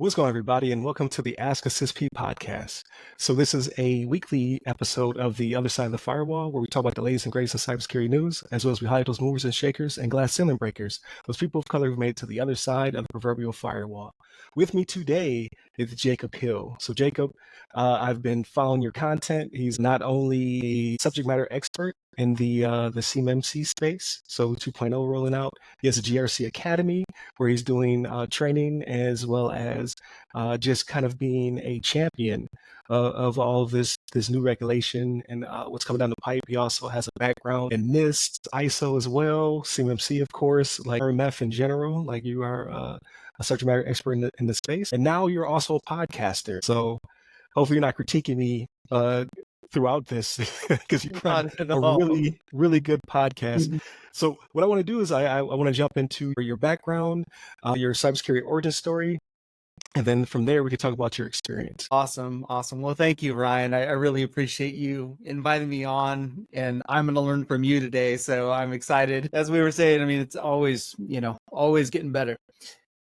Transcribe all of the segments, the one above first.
What's going on, everybody, and welcome to the Ask a CISSP podcast. So this is a weekly episode of The Other Side of the Firewall, where we talk about the latest and greatest in cybersecurity news, as well as we highlight those movers and shakers and glass ceiling breakers, those people of color who've made it to the other side of the proverbial firewall. With me today is Jacob Hill. So Jacob, I've been following your content. He's not only a subject matter expert in the CMMC space, so 2.0 rolling out. He has a GRC Academy where he's doing training as well as just kind of being a champion of all of this new regulation and what's coming down the pipe. He also has a background in NIST, ISO as well, CMMC, of course, like RMF in general. Like you are a subject matter expert in the space, and now you're also a podcaster. So hopefully you're not critiquing me throughout this because you're a really, really good podcast. So what I want to do is I want to jump into your background, your cybersecurity origin story, and then from there we can talk about your experience. Awesome. Well, thank you, Ryan. I really appreciate you inviting me on, and I'm going to learn from you today. So I'm excited. As we were saying, I mean, it's always, always getting better.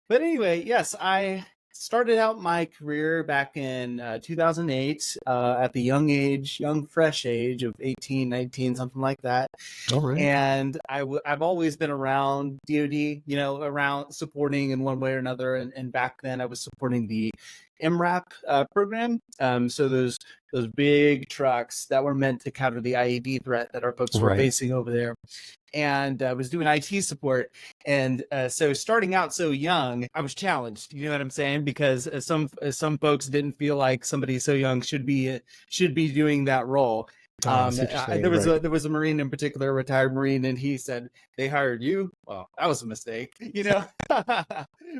But anyway, yes, I started out my career back in 2008 at the young, fresh age of 18, 19, something like that. All right. And I've always been around DoD, around supporting in one way or another. And back then I was supporting the MRAP program. So those big trucks that were meant to counter the IED threat that our folks were facing over there. And I was doing IT support. And so starting out so young, I was challenged, you know what I'm saying? Because some folks didn't feel like somebody so young should be doing that role. There was a Marine in particular, a retired Marine, and he said, "They hired you?" Well, that was a mistake,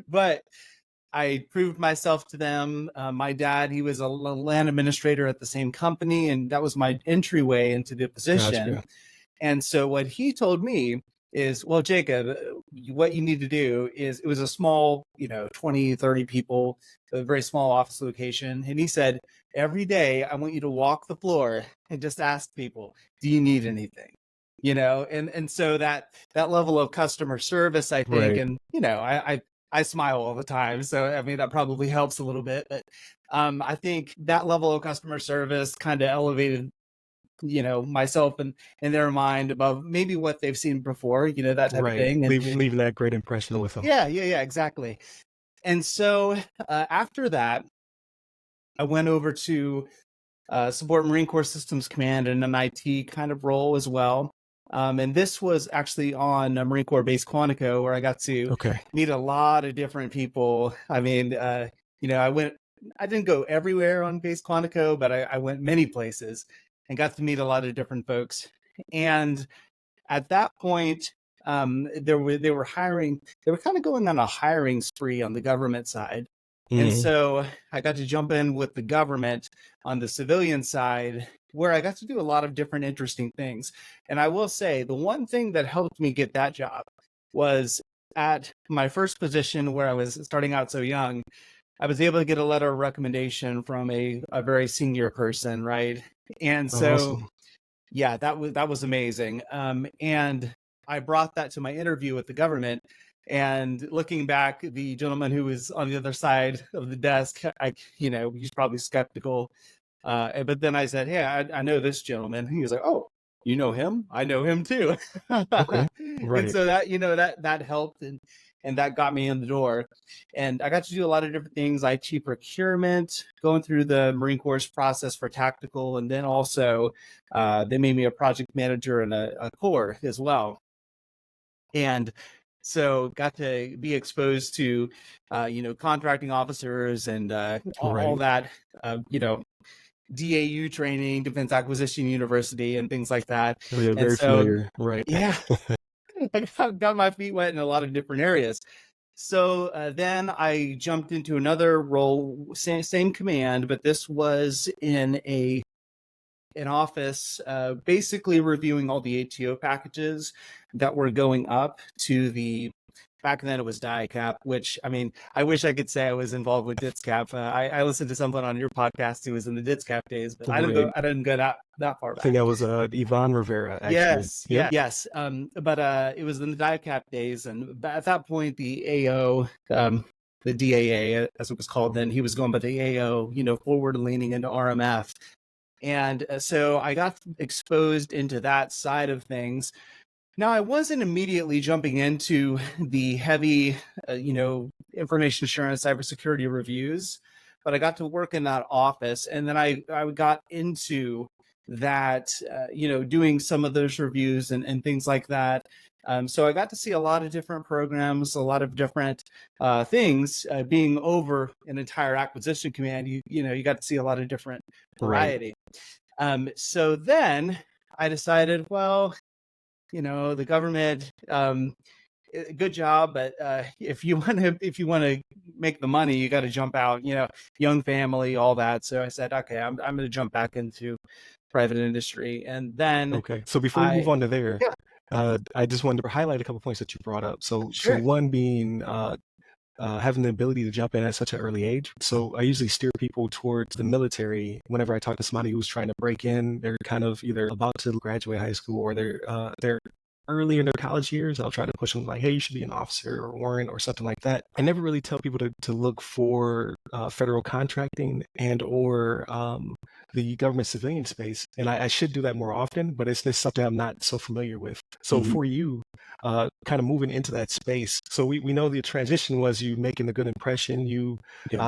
but I proved myself to them. My dad, he was a land administrator at the same company, and that was my entryway into the position. Gotcha. And so what he told me is, well, Jacob, what you need to do is, it was a small, 20, 30 people, a very small office location. And he said, every day I want you to walk the floor and just ask people, do you need anything? And so that level of customer service, I think, and, I smile all the time. So, I mean, that probably helps a little bit, but I think that level of customer service kind of elevated myself and in their mind above maybe what they've seen before, that type of thing. And leaving that great impression with them. Yeah, exactly. And so after that, I went over to support Marine Corps Systems Command in an IT kind of role as well. And this was actually on Marine Corps Base Quantico, where I got to meet a lot of different people. I mean, I didn't go everywhere on Base Quantico, but I went many places and got to meet a lot of different folks. And at that point, they were hiring. They were kind of going on a hiring spree on the government side. Mm-hmm. And so I got to jump in with the government on the civilian side, where I got to do a lot of different interesting things. And I will say, the one thing that helped me get that job was at my first position, where I was starting out so young, I was able to get a letter of recommendation from a very senior person, right? And so, awesome. Yeah, that was amazing. And I brought that to my interview with the government. And looking back, the gentleman who was on the other side of the desk, he's probably skeptical. But then I said, "Hey, I know this gentleman." He was like, "Oh, you know him? I know him too." Okay. Right. And so that helped, and that got me in the door. And I got to do a lot of different things: IT procurement, going through the Marine Corps process for tactical, and then also they made me a project manager in a corps as well. And so got to be exposed to, contracting officers and all that, DAU training, Defense Acquisition University, and things like that. Oh, yeah, very familiar, right? Yeah, I got my feet wet in a lot of different areas. So then I jumped into another role, same command, but this was in an office, basically reviewing all the ATO packages that were going up to the, back then it was DICAP, which, I mean, I wish I could say I was involved with DITSCAP. I listened to someone on your podcast who was in the DITSCAP days, but I didn't go that far back. I think that was Yvonne Rivera, actually. Yes. But it was in the DICAP days, and at that point, the AO, the DAA, as it was called then. He was going by the AO, forward leaning into RMF. And so I got exposed into that side of things. Now, I wasn't immediately jumping into the heavy, information assurance, cybersecurity reviews, but I got to work in that office. And then I got into that, doing some of those reviews and things like that. So I got to see a lot of different programs, a lot of different things. Being over an entire acquisition command, you got to see a lot of different variety. Right. So then I decided, well, the government, good job, but if you want to make the money, you got to jump out. Young family, all that. So I said, okay, I'm going to jump back into private industry, and then Okay. So before we move on to there, I just wanted to highlight a couple points that you brought up. So one being having the ability to jump in at such an early age. So I usually steer people towards the military whenever I talk to somebody who's trying to break in. They're kind of either about to graduate high school or they're early in their college years. I'll try to push them like, hey, you should be an officer or warrant or something like that. I never really tell people to look for federal contracting and or the government civilian space. And I should do that more often, but it's just something I'm not so familiar with. So for you, kind of moving into that space. So we know the transition was you making a good impression, you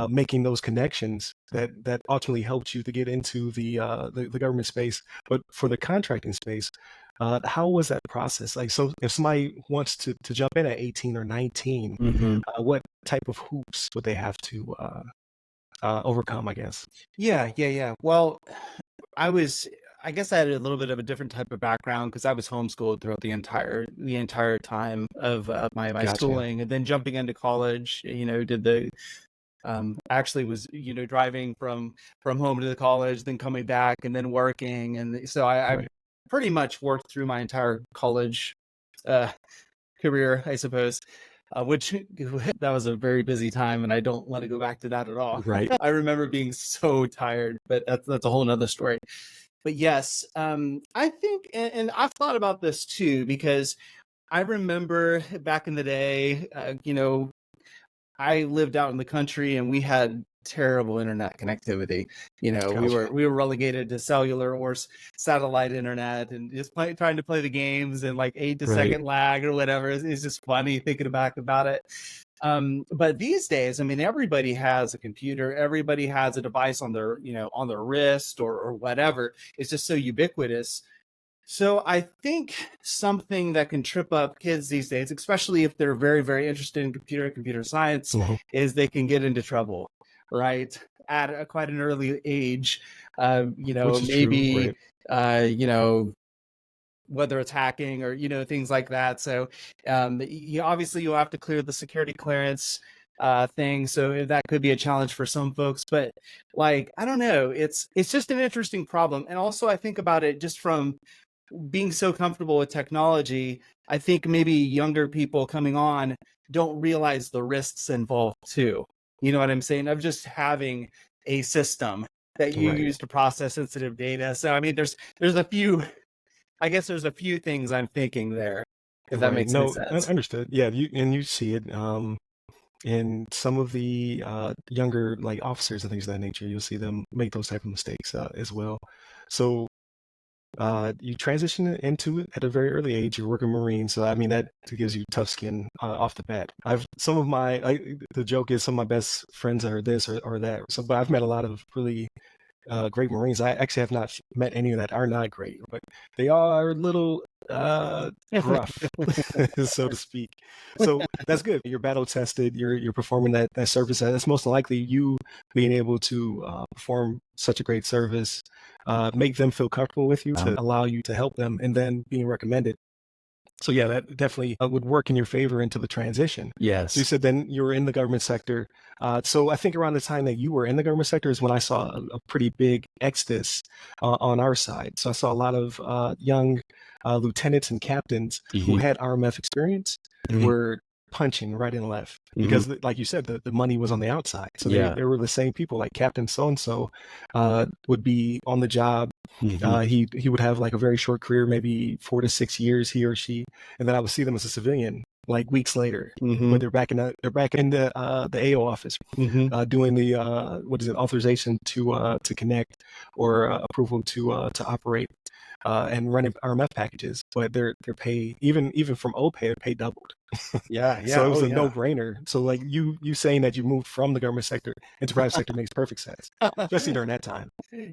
making those connections that ultimately helped you to get into the government space. But for the contracting space, how was that process? Like, so if somebody wants to jump in at 18 or 19, what type of hoops would they have to overcome, I guess? Yeah. Well, I guess I had a little bit of a different type of background because I was homeschooled throughout the entire time of my schooling, and then jumping into college, did the actually was driving from home to the college, then coming back and then working, and so I pretty much worked through my entire college career, I suppose. Which that was a very busy time, and I don't want to go back to that at all. Right. I remember being so tired, but that's a whole nother story. But yes, I think, and I've thought about this too, because I remember back in the day, I lived out in the country and we had terrible internet connectivity. Gotcha. We were relegated to cellular or satellite internet, and just trying to play the games and like 8-second lag or whatever. It's just funny thinking back about it. But these days, I mean, everybody has a computer, everybody has a device on their wrist or whatever. It's just so ubiquitous. So I think something that can trip up kids these days, especially if they're very, very interested in computer science, is they can get into trouble, right? At quite an early age, maybe, true, whether it's hacking or, things like that. So obviously you'll have to clear the security clearance thing. So that could be a challenge for some folks, but like, I don't know, it's just an interesting problem. And also I think about it just from being so comfortable with technology. I think maybe younger people coming on don't realize the risks involved too. You know what I'm saying? Of just having a system that you use to process sensitive data. So, I mean, there's a few things I'm thinking there, if that makes any sense. Understood. Yeah, you see it in some of the younger like officers and things of that nature. You'll see them make those type of mistakes as well. So you transition into it at a very early age. You're working Marine, so I mean that gives you tough skin off the bat. The joke is some of my best friends are this or that. So, but I've met a lot of really great Marines. I actually have not met any that are not great, but they are a little gruff, so to speak. So that's good. You're battle tested. You're performing that service. That's most likely you being able to perform such a great service, make them feel comfortable with you to allow you to help them, and then being recommended. So yeah, that definitely would work in your favor into the transition. Yes. So you said then you were in the government sector. So I think around the time that you were in the government sector is when I saw a pretty big exodus on our side. So I saw a lot of young lieutenants and captains who had RMF experience were punching right and left because like you said, the money was on the outside. So they were the same people, like Captain so-and-so would be on the job. He would have like a very short career, maybe 4 to 6 years, he or she, and then I would see them as a civilian like weeks later, Mm-hmm. but they're back in the AO office, Mm-hmm. doing the what is it, authorization to connect, or approval to operate, and running RMF packages. But their pay, even from OPay, their pay doubled. Yeah. So Yeah. it was Oh, a no yeah. brainer. So like you saying that you moved from the government sector into private sector makes perfect sense, especially during that time.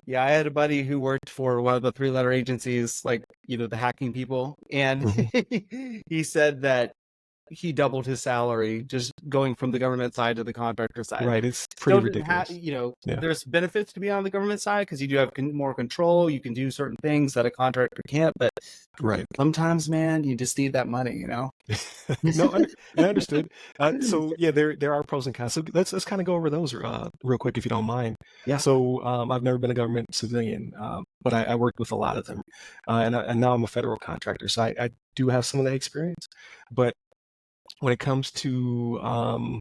Yeah, I had a buddy who worked for one of the three-letter agencies, like, the hacking people, and Hmm. he said that he doubled his salary just going from the government side to the contractor side. Right, it's pretty Still didn't have, ridiculous. Yeah, there's benefits to be on the government side because you do have more control. You can do certain things that a contractor can't, but right. sometimes, man, you just need that money, No, I understood. So yeah, there are pros and cons. So let's kind of go over those real quick, if you don't mind. Yeah. So I've never been a government civilian, but I worked with a lot of them, and now I'm a federal contractor, so I do have some of that experience. But when it comes to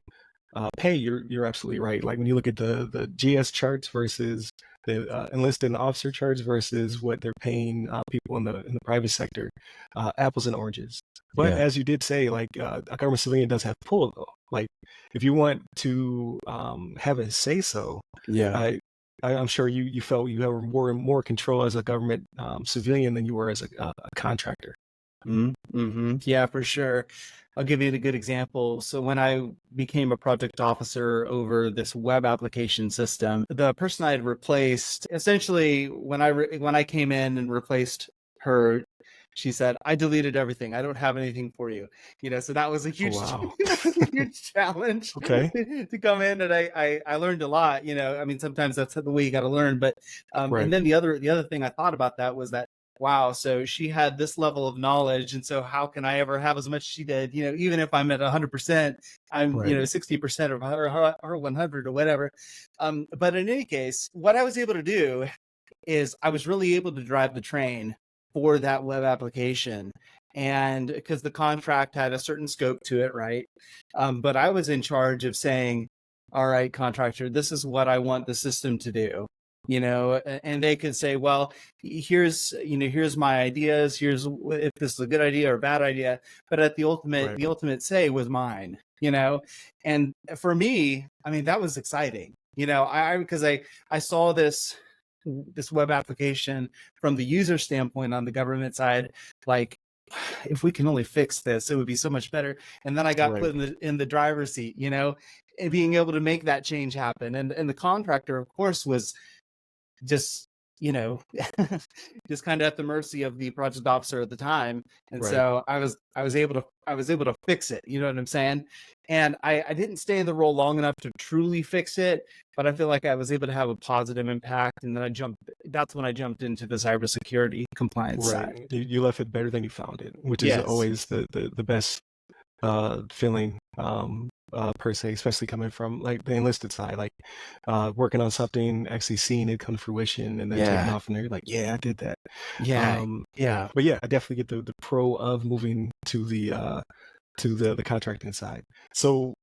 pay, you're absolutely right. Like when you look at the GS charts versus the enlisted and officer charts versus what they're paying people in the private sector, apples and oranges. But Yeah. as you did say, like a government civilian does have pull though. Like if you want to have a say so, Yeah. I'm sure you felt you have more control as a government civilian than you were as a contractor. Mm-hmm. Yeah, for sure. I'll give you a good example. So when I became a project officer over this web application system, the person I had replaced, essentially, when I came in and replaced her, she said, "I deleted everything. I don't have anything for you." So that was a Oh huge, wow. that was a huge challenge Okay. to come in, and I learned a lot. I mean, sometimes that's the way you got to learn. But and Right. then the other thing I thought about that was that, wow, so she had this level of knowledge, and so how can I ever have as much as she did? Even if I'm at 100%, I'm Right. 60% of her 100 or whatever. But in any case, what I was able to do is I was really able to drive the train for that web application, and because the contract had a certain scope to it, right? But I was in charge of saying, "All right, contractor, this is what I want the system to do." And they could say, well, here's my ideas, here's if this is a good idea or a bad idea, but at the Right. ultimate say was mine. And for me, I mean, that was exciting. Because I saw this web application from the user standpoint on the government side, like, if we can only fix this, it would be so much better. And then I got Right. put in the driver's seat, and being able to make that change happen. And the contractor, of course, was just you know just kind of at the mercy of the project officer at the time. And Right. so I was able to fix it, you know what I'm saying? And I didn't stay in the role long enough to truly fix it, but I feel like I was able to have a positive impact. And then that's when I jumped into the cybersecurity compliance Right. side. You left it better than you found it, which is Yes. always the best feeling, per se, especially coming from like the enlisted side, like working on something, actually seeing it come to fruition, and then taking Yeah. off from there. Like, yeah, I did that. Yeah. Um, Yeah. but yeah, I definitely get the pro of moving to the contracting side. So,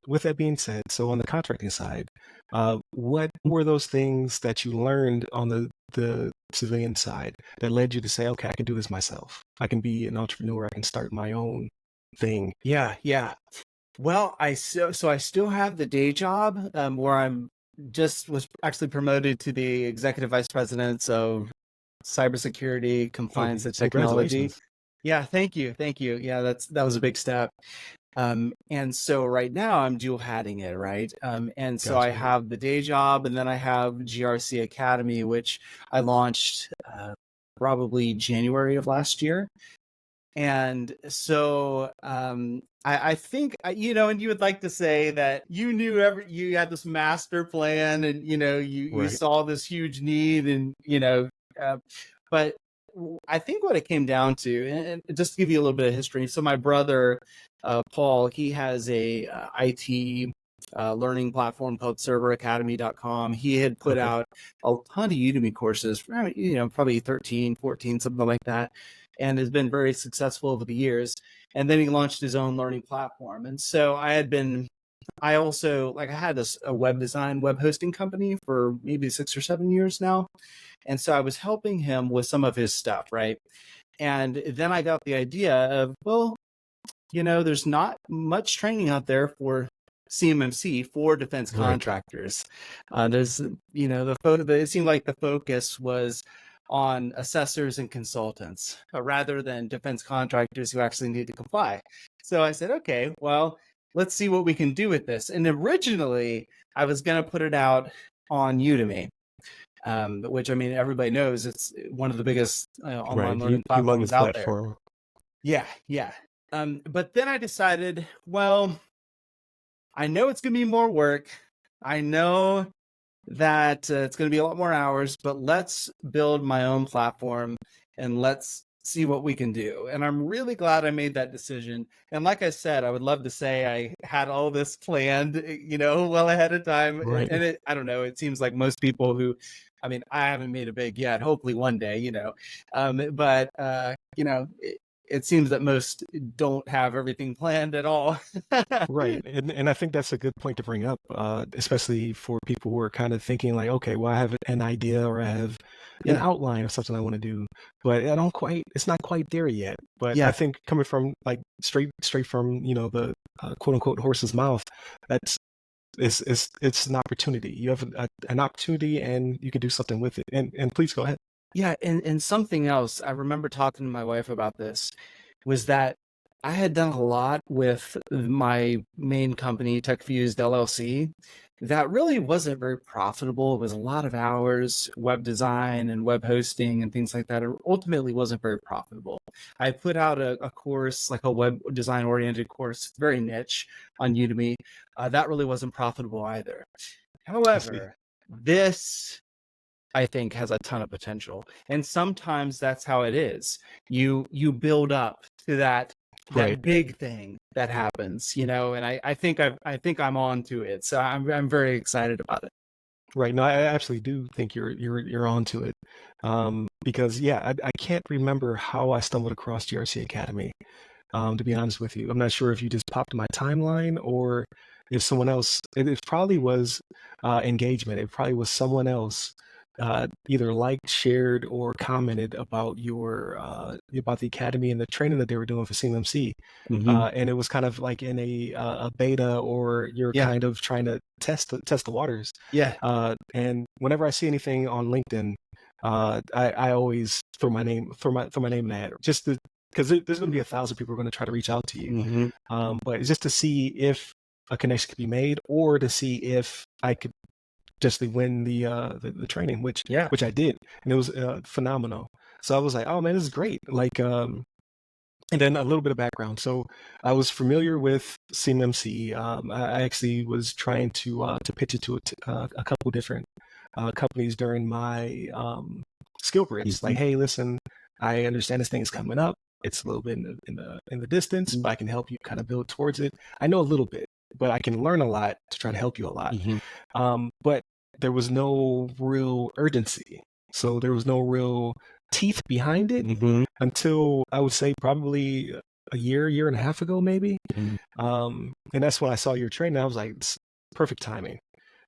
with that being said, so on the contracting side, what were those things that you learned on the civilian side that led you to say, okay, I can do this myself. I can be an entrepreneur. I can start my own thing. Yeah. Yeah. Well, so I still have the day job, where I'm just was actually promoted to the executive vice president of cybersecurity, Oh, compliance, and technology. congratulations. Yeah, thank you, thank you. Yeah, that was a big step. And so right now I'm dual hatting it, right? And so I Gotcha. have the day job, and then I have GRC Academy, which I launched probably January of last year. And so I think, and you would like to say that you had this master plan, and you Right. saw this huge need, and uh, but I think what it came down to, and just to give you a little bit of history. So my brother Paul, he has a IT learning platform called serveracademy.com. He had put Okay. out a ton of Udemy courses, probably 13, 14, something like that, and has been very successful over the years. And then he launched his own learning platform. And so I also, like, I had a web hosting company for maybe 6 or 7 years now. And so I was helping him with some of his stuff, right? And then I got the idea of, well, there's not much training out there for CMMC, for defense Right. contractors. There's, it seemed like the focus was on assessors and consultants rather than defense contractors who actually need to comply. So I said, okay, well, let's see what we can do with this. And originally, I was going to put it out on Udemy, which, I mean, everybody knows it's one of the biggest online learning platforms Humongous out platform. there. Yeah. But then I decided, well, I know it's going to be more work. I know that it's going to be a lot more hours, but let's build my own platform and let's see what we can do. And I'm really glad I made that decision. And like I said, I would love to say I had all this planned, well ahead of time. Right. And I don't know, it seems like most people who, I mean, I haven't made it big yet, hopefully one day, but it seems that most don't have everything planned at all. Right. And I think that's a good point to bring up, especially for people who are kind of thinking like, okay, well, I have an idea or I have an outline of something I want to do, but it's not quite there yet. But I think coming from like straight from, the quote unquote horse's mouth, it's an opportunity. You have an opportunity and you can do something with it. And please go ahead. Yeah, and something else, I remember talking to my wife about this, was that I had done a lot with my main company, TechFused LLC, that really wasn't very profitable. It was a lot of hours, web design and web hosting and things like that. It ultimately wasn't very profitable. I put out a course, like a web design oriented course, very niche on Udemy. That really wasn't profitable either. However, this, I think, has a ton of potential. And sometimes that's how it is. You build up to that big thing that happens, and I think I'm on to it. So I'm very excited about it. Right. No, I absolutely do think you're onto it. Because I can't remember how I stumbled across GRC Academy. To be honest with you, I'm not sure if you just popped in my timeline or if someone else. It probably was engagement. It probably was someone else either liked, shared, or commented about about the academy and the training that they were doing for CMMC. And it was kind of like in a beta, or you're kind of trying to test the waters. And whenever I see anything on LinkedIn, I always throw my name in the hat, just because there's going to be 1,000 people who are going to try to reach out to you. But it's just to see if a connection could be made, or to see if I could just to win the training, which I did, and it was phenomenal. So I was like, oh man, this is great. Like, and then a little bit of background. So I was familiar with CMMC. I actually was trying to pitch it to a couple different companies during my skill bridge. Like, hey, listen, I understand this thing is coming up. It's a little bit in the distance, but I can help you kind of build towards it. I know a little bit, but I can learn a lot to try to help you a lot. But there was no real urgency. So there was no real teeth behind it until I would say probably a year and a half ago, maybe. And that's when I saw your training. I was like, it's perfect timing.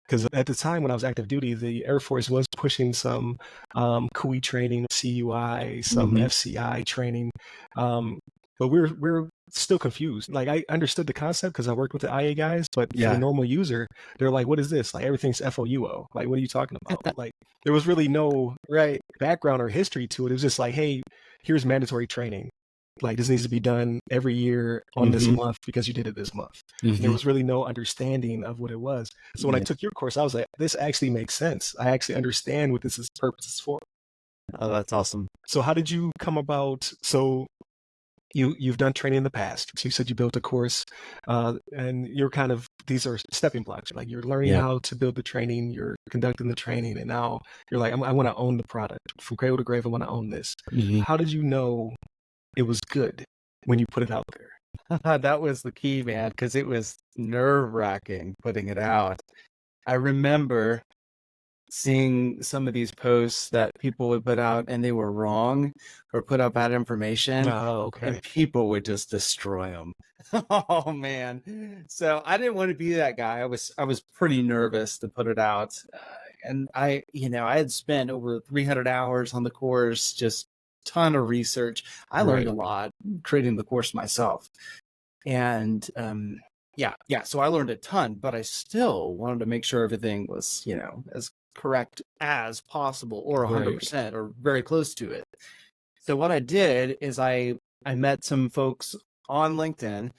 Because at the time when I was active duty, the Air Force was pushing some CUI training, CUI, some FCI training. But we're still confused. Like, I understood the concept because I worked with the IA guys, but for the normal user, they're like, what is this? Like, everything's FOUO. Like, what are you talking about? Like, there was really no background or history to it. It was just like, hey, here's mandatory training. Like, this needs to be done every year on this month because you did it this month. There was really no understanding of what it was. So when I took your course, I was like, this actually makes sense. I actually understand what this purpose is for. Oh, that's awesome. So how did you come about? So you've done training in the past. So you said you built a course, and you're kind of, these are stepping blocks. Like, you're learning how to build the training, you're conducting the training, and now you're like, I want to own the product from cradle to grave. I want to own this. How did you know it was good when you put it out there? That was the key, man, because it was nerve-wracking putting it out. I remember seeing some of these posts that people would put out and they were wrong or put up bad information. And people would just destroy them. Oh man. So I didn't want to be that guy. I was pretty nervous to put it out. And I had spent over 300 hours on the course, just ton of research. I learned a lot creating the course myself. And so I learned a ton, but I still wanted to make sure everything was, as correct as possible, or Right. 100%, or very close to it. So what I did is I met some folks on LinkedIn,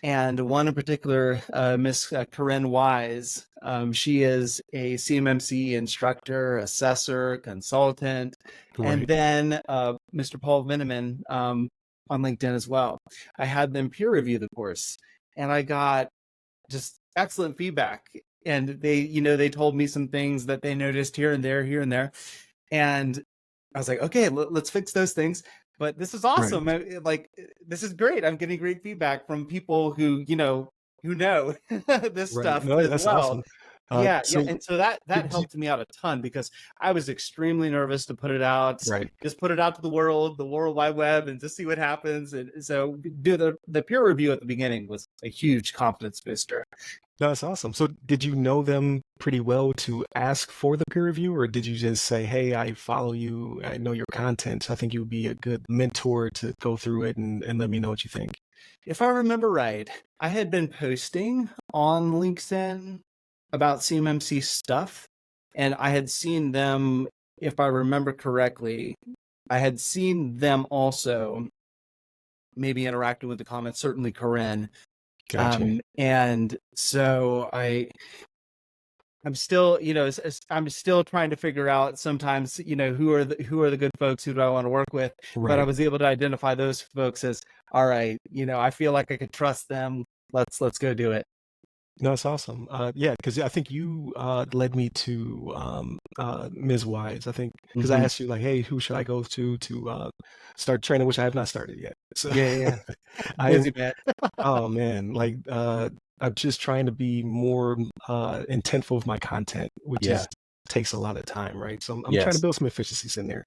and one in particular, Miss Corinne Wise. She is a CMMC instructor, assessor, consultant, and Right. then Mr. Paul Vineman on LinkedIn as well. I had them peer review the course, and I got just excellent feedback. And they told me some things that they noticed here and there. And I was like, okay, let's fix those things. But this is Right. awesome. This is great. I'm getting great feedback from people who know this Right. stuff No, as that's well. awesome. Yeah. So And so that did you, helped me out a ton, because I was extremely nervous to put it out. right. Just put it out to the World Wide Web, and just see what happens. And so do the peer review at the beginning was a huge confidence booster. No, that's awesome. So did you know them pretty well to ask for the peer review, or did you just say, hey, I follow you, I know your content, so I think you would be a good mentor to go through it and let me know what you think? If I remember right, I had been posting on LinkedIn about CMMC stuff, and I had seen them, if I remember correctly, I had seen them also maybe interacting with the comments, certainly Corinne. Gotcha. And so I'm still, I'm still trying to figure out sometimes, who are the good folks, who do I want to work with. But I Right. was able to identify those folks as, all right, I feel like I could trust them. Let's go do it. No, it's awesome. Yeah, because I think you led me to Ms. Wise. I think because I Mm-hmm. asked you like, hey, who should I go to start training, which I have not started yet. So Yeah. I, Busy man. oh man, like I'm just trying to be more intentful with my content, which Yeah. is takes a lot of time, right? So I'm trying to Yes. build some efficiencies in there.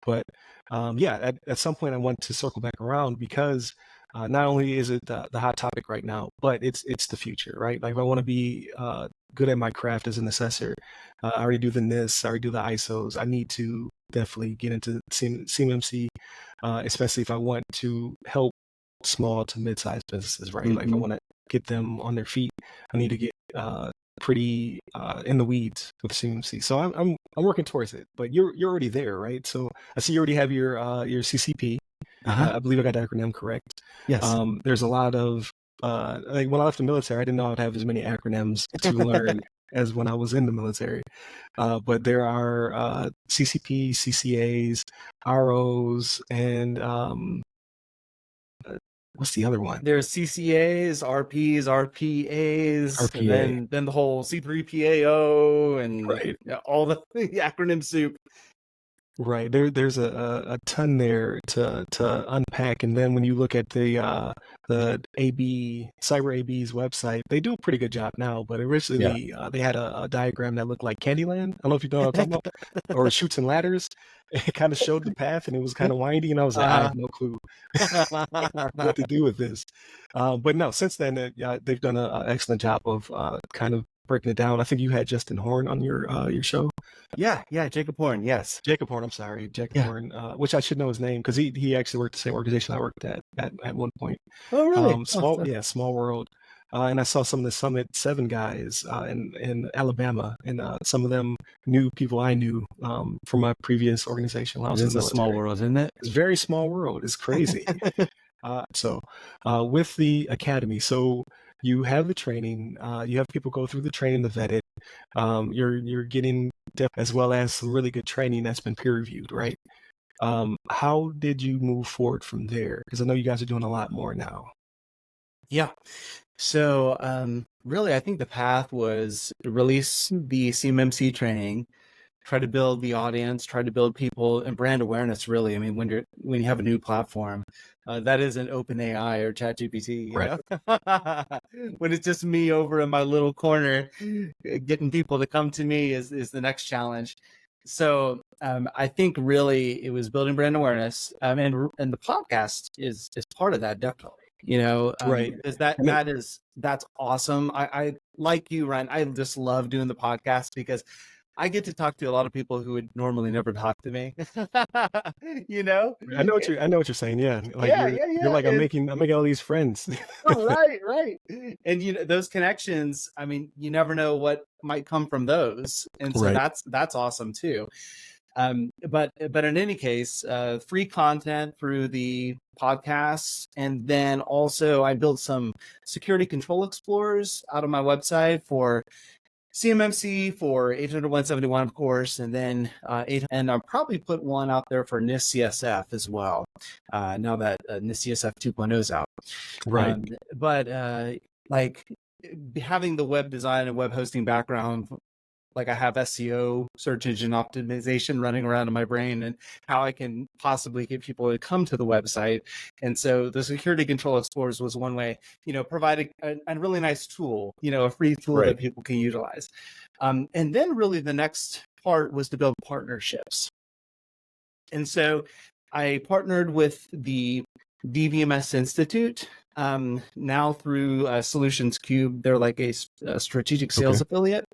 But yeah, at some point I want to circle back around because not only is it the hot topic right now, but it's the future, right? Like if I want to be good at my craft as an assessor, I already do the NIST, I already do the ISOs. I need to definitely get into CMMC, especially if I want to help small to mid-sized businesses, right? Like if I Mm-hmm. want to get them on their feet, I need to get pretty in the weeds with CMC. So I'm working towards it. But you're already there, right? So I see you already have your CCP. Uh-huh. I believe I got the acronym correct. Yes. There's a lot of like when I left the military, I didn't know I'd have as many acronyms to learn as when I was in the military. But there are CCP, CCAs, ROs, and what's the other one? There's CCAs, RPs, RPAs, and RPA. then the whole C3PAO, and Right. all the acronym soup. Right. There's a ton there to unpack. And then when you look at the AB Cyber AB's website, they do a pretty good job now, but Yeah. originally they had a diagram that looked like Candyland. I don't know if you know what I'm talking about, or Shoots and Ladders. It kind of showed the path and it was kind of windy, and I was like, I Uh-huh. have no clue what to do with this. But no, since then yeah, they've done an excellent job of kind of breaking it down. I think you had Justin Horn on your show. Yeah, Jacob Horn, yes. Jacob Horn, I'm sorry, Jacob Yeah. Horn, which I should know his name because he actually worked the same organization I worked at one point. Oh, really? Small world. And I saw some of the Summit 7 guys in Alabama, and some of them knew people I knew from my previous organization when I It was in is the a small military. world, isn't it? It's a very small world. It's crazy. With the academy, so you have the training, you have people go through the training to vet it. You're getting as well as some really good training that's been peer reviewed, right? How did you move forward from there? Because I know you guys are doing a lot more now. Yeah. So, really, I think the path was release the CMMC training, try to build the audience, try to build people and brand awareness. Really, I mean, when you have a new platform, that isn't OpenAI or ChatGPT, Right. when it's just me over in my little corner, getting people to come to me is the next challenge. So, I think really it was building brand awareness, and the podcast is part of that, definitely. Right. Because And it, that's awesome. I like you, Ryan. I just love doing the podcast because I get to talk to a lot of people who would normally never talk to me. You know? I know what you're saying. Yeah, like Yeah, yeah, you're yeah. like I'm making all these friends. Right, right. And those connections, I mean, you never know what might come from those. And so Right. that's awesome too. But in any case, free content through the podcasts, and then also I built some security control explorers out of my website for CMMC, for 800-171, of course, and then and I'll probably put one out there for NIST-CSF as well. Now that NIST-CSF 2.0 is out, Right. but like having the web design and web hosting background, like I have SEO, search engine optimization running around in my brain, and how I can possibly get people to come to the website. And so the security control explorers was one way, providing a really nice tool, a free tool Right. that people can utilize. And then really the next part was to build partnerships. And so I partnered with the DVMS Institute, now through Solutions Cube. They're like a strategic sales affiliate.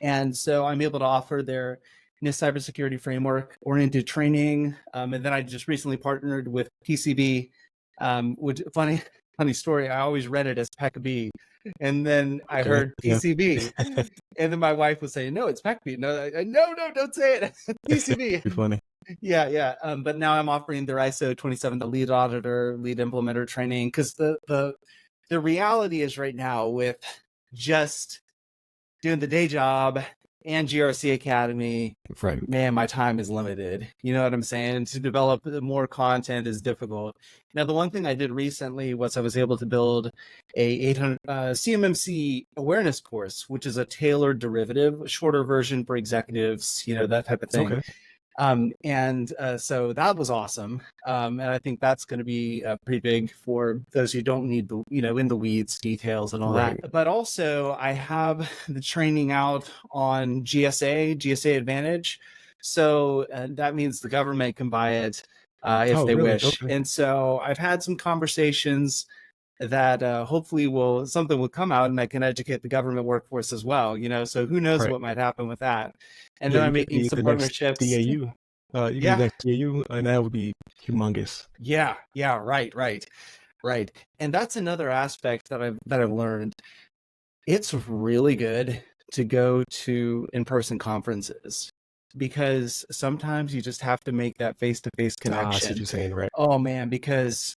And so I'm able to offer their NIST cybersecurity framework oriented training. And then I just recently partnered with PCB, which funny story. I always read it as PECB. And then I heard PCB. Yeah. And then my wife would say, no, it's PECB. No, don't say it. PCB. Be funny. Yeah. But now I'm offering their ISO 27, the lead auditor, lead implementer training, because the reality is right now with just doing the day job and GRC Academy, Right. man, my time is limited. You know what I'm saying? To develop more content is difficult. Now, the one thing I did recently was I was able to build a 800 CMMC awareness course, which is a tailored derivative, a shorter version for executives, that type of thing. Okay. So that was awesome. And I think that's going to be pretty big for those who don't need the, in the weeds details and all that. But also I have the training out on GSA Advantage. So that means the government can buy it if they wish. Okay. And so I've had some conversations that hopefully something will come out and I can educate the government workforce as well, so who knows what might happen with that. And then I'm making some partnerships. DAU. You can be next DAU, and that would be humongous. Yeah, right. And that's another aspect that I've learned. It's really good to go to in-person conferences, because sometimes you just have to make that face-to-face connection. That's what you're saying, right? Oh man, because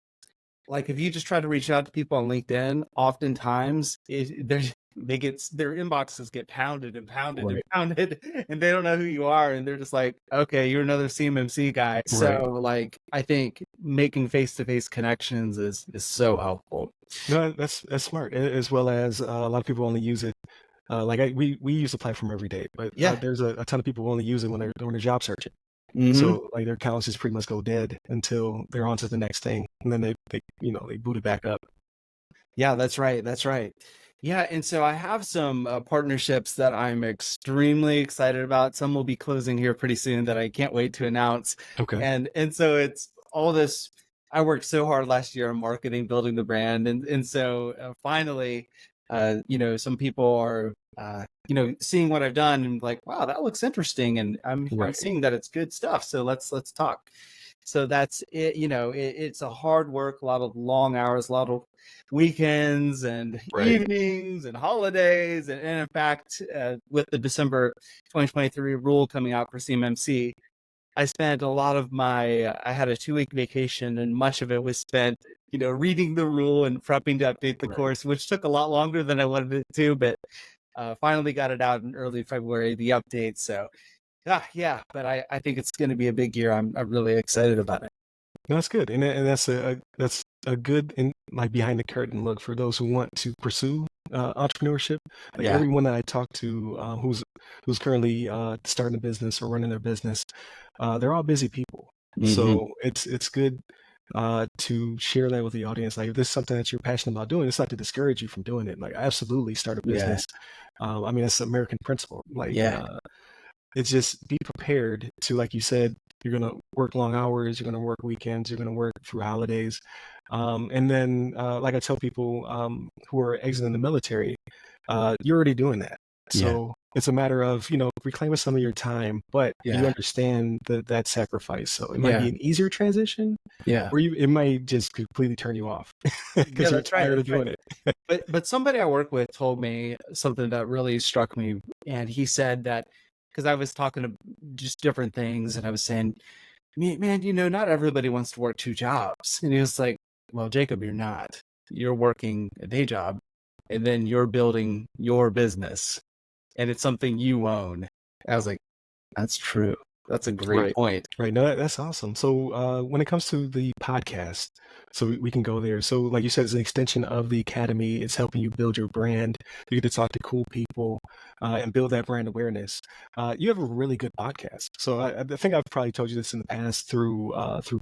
like if you just try to reach out to people on LinkedIn, oftentimes their inboxes get pounded and pounded and pounded, and they don't know who you are, and they're just like, okay, you're another CMMC guy. Right. So like I think making face-to-face connections is so helpful. No, that's smart, as well as a lot of people only use it. We use the platform every day, but there's a ton of people who only use it when they're job searching. Mm-hmm. So like their accounts just pretty much go dead until they're on to the next thing, and then they boot it back up. Yeah, that's right. Yeah, and so I have some partnerships that I'm extremely excited about. Some will be closing here pretty soon that I can't wait to announce. Okay. And so it's all this. I worked so hard last year on marketing, building the brand, and so finally, some people are seeing what I've done and like, wow, that looks interesting, and I'm seeing that it's good stuff. So let's talk. So that's it. It's a hard work, a lot of long hours, a lot of weekends and evenings and holidays. And in fact, with the December 2023 rule coming out for CMMC, I spent a lot of I had a 2-week vacation, and much of it was spent, reading the rule and prepping to update the course, which took a lot longer than I wanted it to, but finally got it out in early February, the update. So but I think it's going to be a big year. I'm really excited about it. No, that's good, and that's a good and like behind the curtain look for those who want to pursue entrepreneurship. Like everyone that I talk to who's currently starting a business or running their business, they're all busy people. Mm-hmm. So it's good to share that with the audience. Like if this is something that you're passionate about doing, it's not to discourage you from doing it. Like absolutely start a business. I mean, that's the American principle. Like it's just be prepared to, like you said, you're going to work long hours, you're going to work weekends, you're going to work through holidays. And then, like I tell people who are exiting the military, you're already doing that. So it's a matter of, reclaiming some of your time, but you Yeah. understand that sacrifice. So it might Yeah. be an easier transition, Yeah. or it might just completely turn you off Yeah, because you're that's right. tired of That's right. doing it. But somebody I work with told me something that really struck me, and he said that because I was talking to just different things, and I was saying, man, not everybody wants to work two jobs, and he was like, well, Jacob, you're not. You're working a day job, and then you're building your business, and it's something you own. I was like, that's true. That's a great Right. point. Right. No, that's awesome. So, when it comes to the podcast, so we can go there. So, like you said, it's an extension of the academy. It's helping you build your brand. You get to talk to cool people, and build that brand awareness. You have a really good podcast. So, I think I've probably told you this in the past through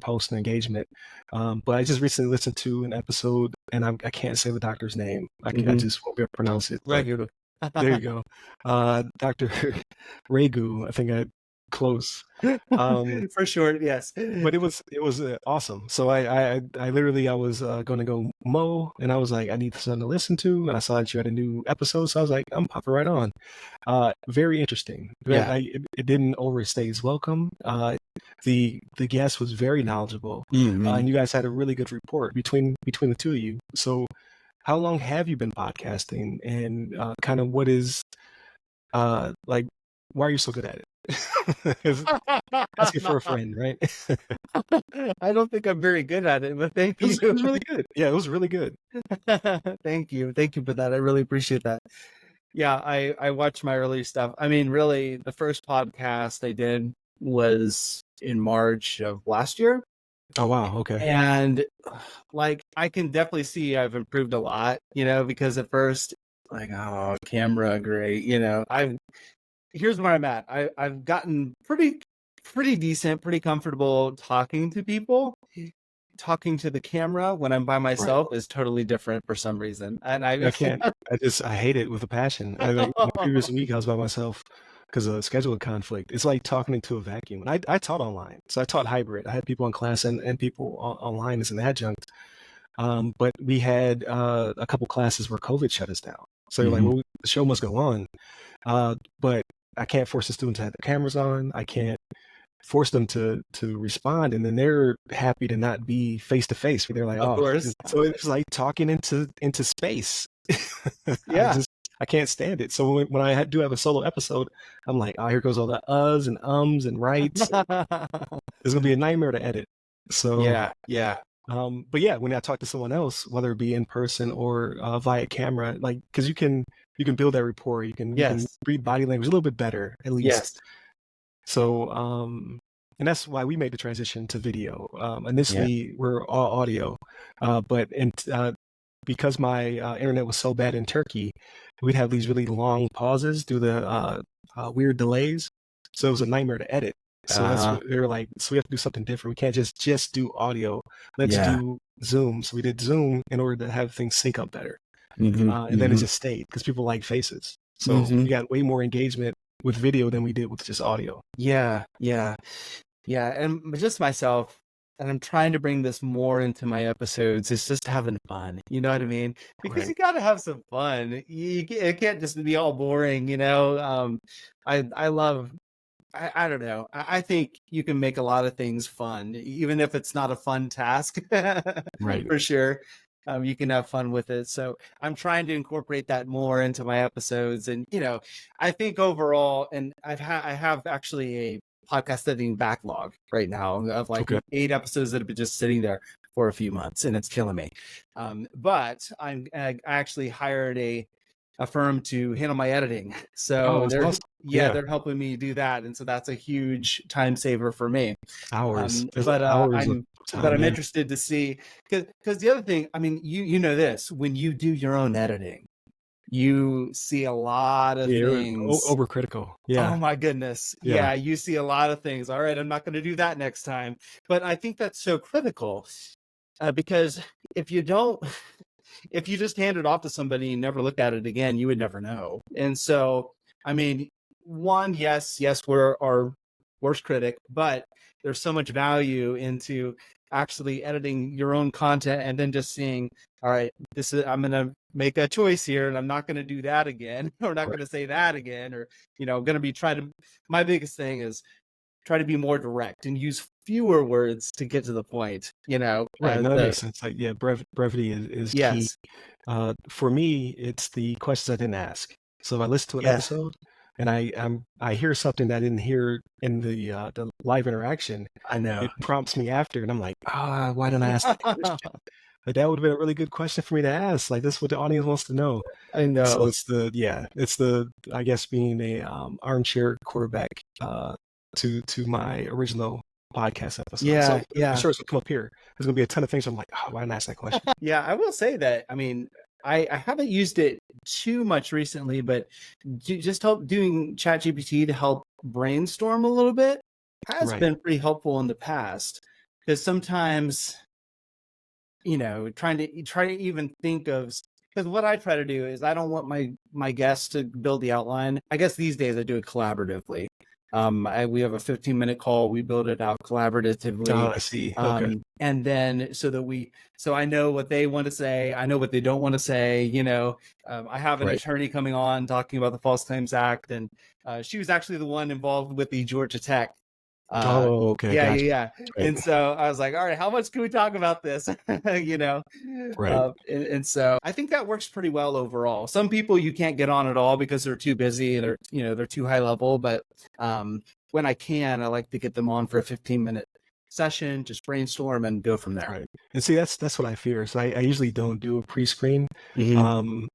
post and engagement. But I just recently listened to an episode, and I can't say the doctor's name. I Mm-hmm. just won't be able to pronounce it. But Regular. there you go, Dr. Regu. I think I close. Um, For sure, yes. but it was awesome. So I literally I was going to go mow, and I was like, I need something to listen to, and I saw that you had a new episode, so I was like, I'm popping right on. Very interesting. Yeah. It didn't overstay its welcome. The guest was very knowledgeable, Mm-hmm. and you guys had a really good rapport between the two of you. So, how long have you been podcasting, and kind of what is like, why are you so good at it? Asking for a friend, right? I don't think I'm very good at it, but thank It was, it you. was really good. Yeah, it was really good. Thank you. Thank you for that. I really appreciate that. Yeah, I watched my early stuff. I mean, really, the first podcast I did was in March of last year. Oh wow, okay. And like I can definitely see I've improved a lot, because at first, like, oh, camera, great. Here's where I'm at. I've gotten pretty decent, pretty comfortable talking to people. Talking to the camera when I'm by Right. myself is totally different for some reason. And I can't. I hate it with a passion. I like the previous week I was by myself because of schedule conflict. It's like talking into a vacuum. And I taught online, so I taught hybrid. I had people in class and people online as an adjunct. But we had a couple classes where COVID shut us down. So you're like, Mhm. well, the show must go on. But I can't force the students to have their cameras on. I can't force them to respond, and then they're happy to not be face to face. They're like, Of oh, course. so it's like talking into space. Yeah. I can't stand it. So when I do have a solo episode, I'm like, oh, here goes all the uhs and ums and rights. It's gonna be a nightmare to edit. So, Yeah. Yeah. but yeah, when I talk to someone else, whether it be in person or via camera, like because you can build that rapport, you can Yes. read body language a little bit better at least. Yes. So, and that's why we made the transition to video. Yeah. Initially, we're all audio, because my internet was so bad in Turkey, we'd have these really long pauses due to the weird delays. So it was a nightmare to edit. So that's Uh-huh. what they were like. So we have to do something different. We can't just do audio. Let's Yeah. do Zoom. So we did Zoom in order to have things sync up better. Mm-hmm. And then it just stayed because people like faces. So Mm-hmm. we got way more engagement with video than we did with just audio. Yeah. Yeah. Yeah. And just myself, and I'm trying to bring this more into my episodes. It's just having fun. You know what I mean? Because Right. you got to have some fun. It can't just be all boring. I love. I don't know. I think you can make a lot of things fun, even if it's not a fun task. Right. For sure. You can have fun with it. So I'm trying to incorporate that more into my episodes. And, I think overall, and I have actually a podcast editing backlog right now of like Okay. 8 episodes that have been just sitting there for a few months, and it's killing me. But I actually hired a firm to handle my editing. Oh, So that's awesome. Yeah. they're helping me do that. And so that's a huge time saver for me. Hours. There's But hours of time. I'm Yeah. interested to see, because the other thing, I mean, you know this, when you do your own editing, you see a lot of Yeah. things. Overcritical. Oh Yeah. my goodness. Yeah. Yeah, you see a lot of things. All right, I'm not going to do that next time. But I think that's so critical, because if you don't, if you just hand it off to somebody and never look at it again, you would never know. And so, I mean, one, yes, we're our worst critic, but there's so much value into actually editing your own content and then just seeing, all right, I'm going to make a choice here, and I'm not going to do that again, or not going to say that again, or I'm going to be my biggest thing is try to be more direct and use fewer words to get to the point. Right. No, that makes sense. Like, yeah, brevity is key. Yes. For me, it's the questions I didn't ask. So if I listen to an Yes. episode and I hear something that I didn't hear in the live interaction, I know. it prompts me after, and I'm like, why didn't I ask that question? Like, that would have been a really good question for me to ask. Like, this is what the audience wants to know. I So know. it's the I guess being a armchair quarterback to my original podcast episode. Yeah, So yeah. I'm sure it's gonna come up here. There's gonna be a ton of things I'm like, why didn't I ask that question? Yeah, I will say that. I mean, I haven't used it too much recently, but just doing ChatGPT to help brainstorm a little bit has Right. been pretty helpful in the past. Because sometimes, trying to even think of, because what I try to do is I don't want my guests to build the outline. I guess these days I do it collaboratively. We have a 15-minute call. We build it out collaboratively. Oh, I see. Okay. And then so I know what they want to say. I know what they don't want to say. I have an Right. attorney coming on talking about the False Claims Act, and she was actually the one involved with the Georgia Tech. Okay. Yeah, Gotcha. yeah. Right. And so I was like, all right, how much can we talk about this? Right. And so I think that works pretty well overall. Some people you can't get on at all because they're too busy and they're too high level. But when I can, I like to get them on for a 15-minute session, just brainstorm and go from there. Right. And see, that's what I fear. So I usually don't do a pre-screen. Mhm.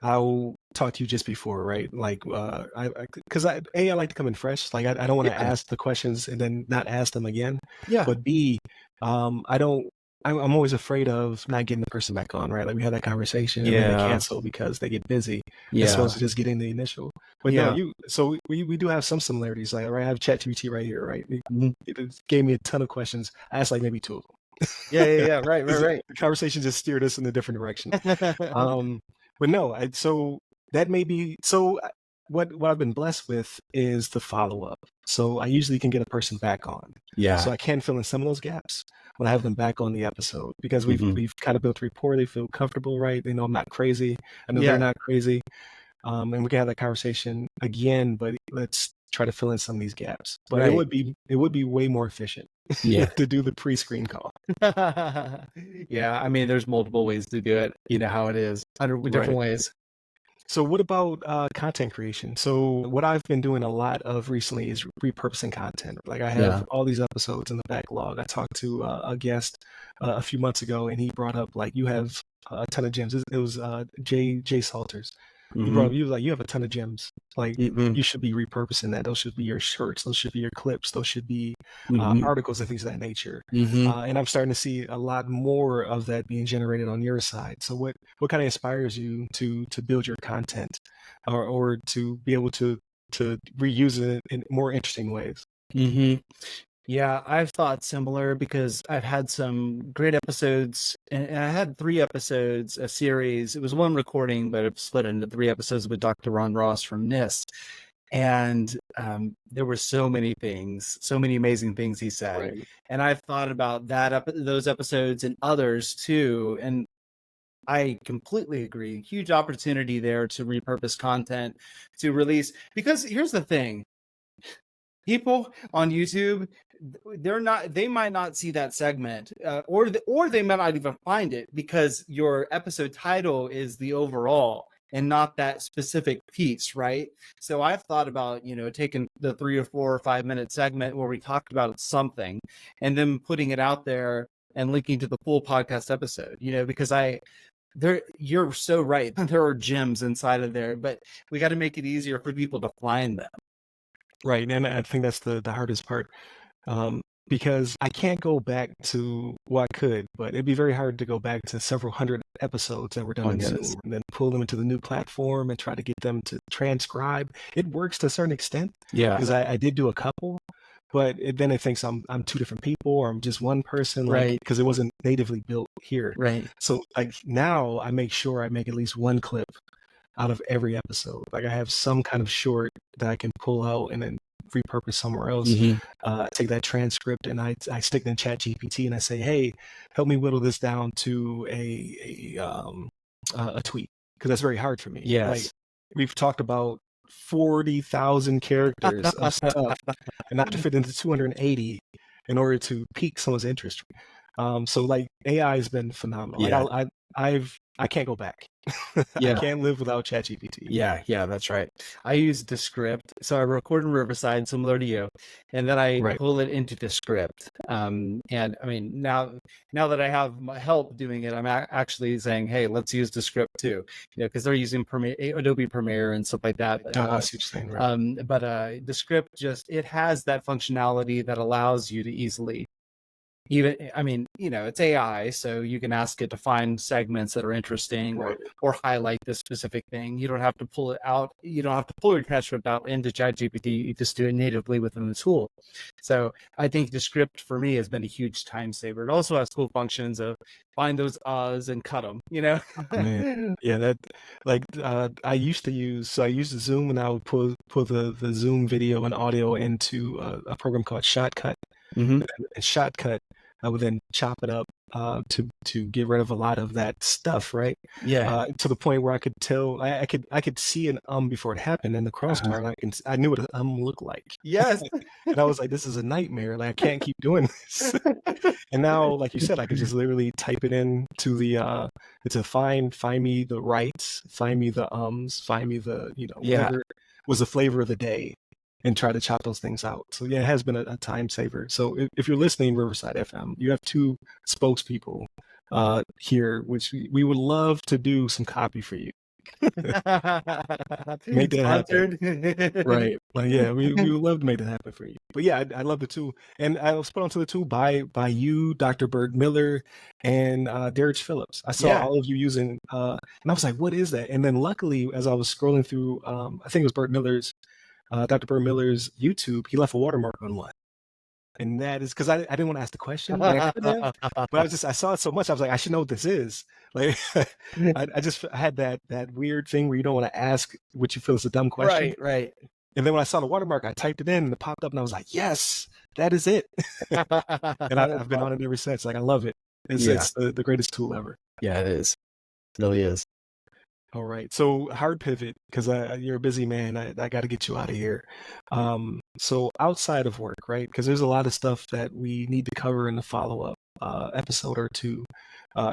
I'll talk to you just before, right? Like, because I like to come in fresh. Like, I don't want to Yeah. ask the questions and then not ask them again. Yeah. But B, I don't. I'm always afraid of not getting the person back on, right? Like, we had that conversation and then they cancel because they get busy as opposed to just getting the initial. But no, so we do have some similarities. Like, right, I have ChatGPT right here, right? It gave me a ton of questions. I asked like maybe 2 of them. Yeah. Right. The conversation just steered us in a different direction. But no, so that may be what I've been blessed with is the follow-up. So I usually can get a person back on. Yeah. So I can fill in some of those gaps when I have them back on the episode because we've kind of built a rapport. They feel comfortable, right? They know I'm not crazy. I know they're not crazy. And we can have that conversation again, but let's try to fill in some of these gaps. But it would be way more efficient to do the pre-screen call. Yeah, I mean, there's multiple ways to do it. You know how it is, 100 different ways. So what about content creation? So what I've been doing a lot of recently is repurposing content. Like, I have all these episodes in the backlog. I talked to a guest a few months ago, and he brought up, like, you have a ton of gems. It was Jay Salters. He brought up, you was like, you have a ton of gems. Like, you should be repurposing that. Those should be your shirts. Those should be your clips. Those should be articles and things of that nature. And I'm starting to see a lot more of that being generated on your side. So what kind of inspires you to build your content or to be able to reuse it in more interesting ways? Yeah, I've thought similar because I've had some great episodes, and I had 3 episodes, a series. It was one recording, but it split into 3 episodes with Dr. Ron Ross from NIST. And there were so many things, so many amazing things he said. Right. And I've thought about those episodes and others too. And I completely agree. Huge opportunity there to repurpose content, to release. Because here's the thing. People on YouTube, they might not see that segment, or they might not even find it because your episode title is the overall and not that specific piece, right? So I've thought about, taking the 3 or 4 or 5 minute segment where we talked about something and then putting it out there and linking to the full podcast episode, because you're so right. There are gems inside of there, but we got to make it easier for people to find them. Right. And I think that's the hardest part. Because I can't go back to, well, I could, but it'd be very hard to go back to several hundred episodes that were done in Zoom and then pull them into the new platform and try to get them to transcribe. It works to a certain extent. Yeah. Because I did do a couple, but then it thinks I'm 2 different people or I'm just one person, like, Right. because it wasn't natively built here. Right. So, like, now I make sure I make at least one clip out of every episode. Like, I have some kind of short that I can pull out and then repurpose somewhere else. Take that transcript and I stick it in ChatGPT and I say, hey, help me whittle this down to a tweet. because that's very hard for me. Like Yes. we've talked about 40,000 characters of stuff, and I have to fit into 280 in order to pique someone's interest. So like AI has been phenomenal. Like Yeah. I can't go back. I Yeah. can't live without ChatGPT. Yeah, that's right. I use Descript. So I record in Riverside, similar to you, and then I Right. pull it into Descript. And I mean, now that I have my help doing it, I'm actually saying, hey, let's use Descript too, because they're using Adobe Premiere and stuff like that. I see what you're saying, right. But Descript it has that functionality that allows you to easily it's AI, so you can ask it to find segments that are interesting or highlight this specific thing. You don't have to pull it out. You don't have to pull your transcript out into ChatGPT. You just do it natively within the tool. So I think Descript for me has been a huge time saver. It also has cool functions of find those uhs and cut them, Man. Yeah, that like I used the Zoom, and I would pull the Zoom video and audio into a program called Shotcut. Mm-hmm. And Shotcut, I would then chop it up to get rid of a lot of that stuff, right? Yeah. To the point where I could tell, I could see an before it happened in the crossbar, and I knew what an looked like. Yes. And I was like, this is a nightmare. Like I can't keep doing this. And now, like you said, I could just literally type it in to the to find me the rights, find me the find me the whatever was the flavor of the day, and try to chop those things out. So yeah, it has been a time saver. So if you're listening, Riverside FM, you have two spokespeople here, which we would love to do some copy for you. Make that happen. Right. Like, yeah, we would love to make that happen for you. But yeah, I love the tool. And I was put onto the tool by you, Dr. Bert Miller, and Derek Phillips. I saw all of you using, and I was like, what is that? And then luckily, as I was scrolling through, I think it was Dr. Bert Miller's YouTube, he left a watermark on one. And that is because I didn't want to ask the question, like I could have, but I saw it so much, I was like, I should know what this is. Like I had that weird thing where you don't want to ask what you feel is a dumb question. Right. And then when I saw the watermark, I typed it in and it popped up and I was like, yes, that is it. And I've been on it ever since. Like I love it. It's the greatest tool ever. Yeah, it is. It really is. All right. So hard pivot, because you're a busy man. I got to get you out of here. So outside of work, right? Because there's a lot of stuff that we need to cover in the follow-up episode or two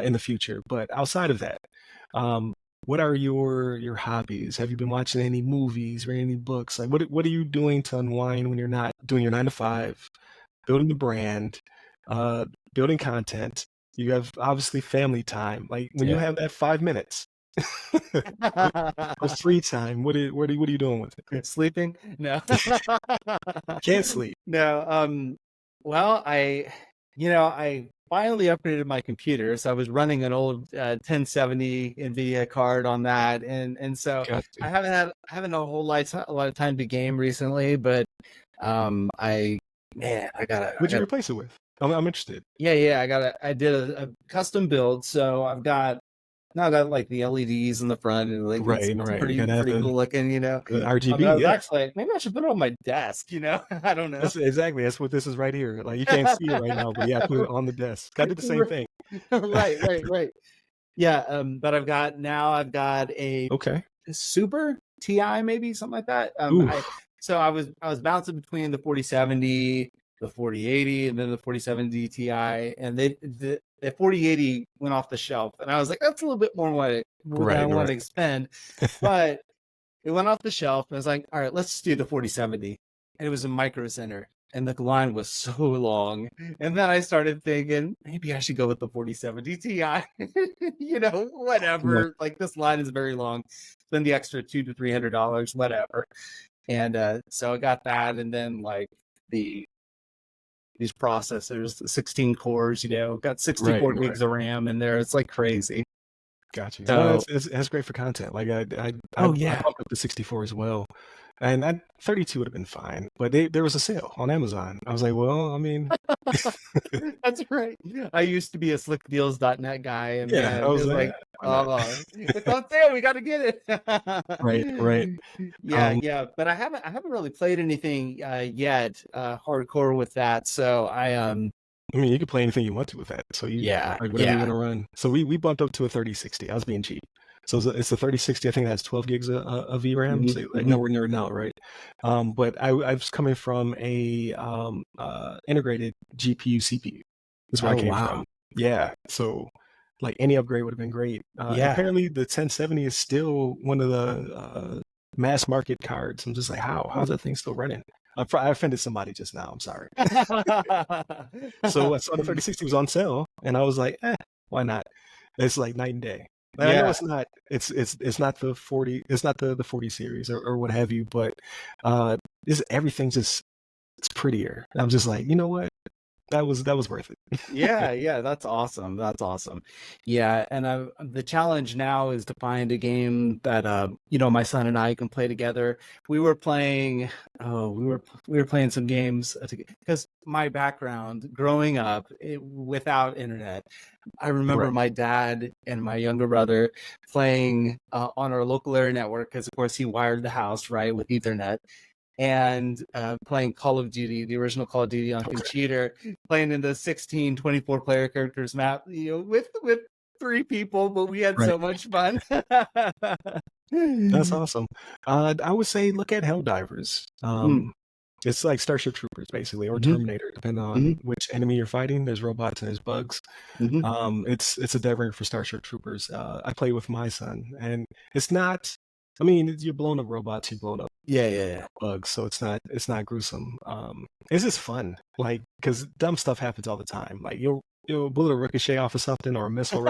in the future. But outside of that, what are your hobbies? Have you been watching any movies, reading any books? Like what are you doing to unwind when you're not doing your 9 to 5, building the brand, building content? You have obviously family time. Like when you have that 5 minutes. Or free time. What are you doing with it? Sleeping? No. Can't sleep. No. Well, I finally upgraded my computer, so I was running an old 1070 NVIDIA card on that, and so I haven't had a lot of time to game recently, but I gotta. What'd you replace it with? I'm interested. Yeah. I did a custom build, so I've got like the LEDs in the front and like right. pretty cool looking, The RGB. I was actually like, maybe I should put it on my desk, I don't know. That's what this is right here. Like you can't see it right now, but yeah, put it on the desk. I did the same thing. Right. Yeah, but I've got a Super TI, maybe something like that. So I was bouncing between the 4070, the 4080, and then the 4070 Ti, and the 4080 went off the shelf, and I was like, that's a little bit more than I want to expend, but it went off the shelf, and I was like, all right, let's do the 4070, and it was a Micro Center, and the line was so long, and then I started thinking maybe I should go with the 4070 Ti, whatever. Like this line is very long, spend the extra $200 to $300, whatever, and so I got that, and then like these processors, the 16 cores, got 64 gigs of RAM in there. It's like crazy. Gotcha. So, that's great for content. Like I bumped up to 64 as well. And 32 would have been fine, but there was a sale on Amazon. I was like, well, I mean, that's right. I used to be a slickdeals.net guy, and I was like, it's on sale. We got to get it. Right. Yeah. But I haven't really played anything yet, hardcore with that. So I mean, you can play anything you want to with that. So whatever you want to run. So we bumped up to a 3060. I was being cheap. So it's the 3060. I think that's 12 gigs of VRAM. So like Mm-hmm. nowhere near now, right? But I was coming from a integrated GPU CPU. That's where I Oh, came wow. from. Yeah. So like any upgrade would have been great. Yeah. Apparently the 1070 is still one of the mass market cards. I'm just like, how's that thing still running? I offended somebody just now. I'm sorry. So I saw the 3060 was on sale, and I was like, why not? It's like night and day. And I know Yeah. it's not. It's not the 40. It's not the 40 series or what have you. But this everything just it's prettier. And I'm just like, you know what? That was worth it. Yeah, that's awesome. That's awesome. Yeah, and the challenge now is to find a game that my son and I can play together. We were playing we were playing some games because my background growing up without internet, I remember Right. my dad and my younger brother playing on our local area network because of course he wired the house right with Ethernet, and playing Call of Duty, the original Call of Duty on computer, playing in the 16, 24 player characters map, with 3 people, but we had Right. so much fun. That's awesome. I would say look at Helldivers. It's like Starship Troopers, basically, or Terminator, depending on which enemy you're fighting. There's robots and there's bugs. It's a dead ringer for Starship Troopers. I play with my son, and it's not. I mean, you're blowing up robots, you're blowing up Yeah. bugs, so it's not gruesome. It's just fun, like because dumb stuff happens all the time. Like you'll bullet a ricochet off of something or a missile.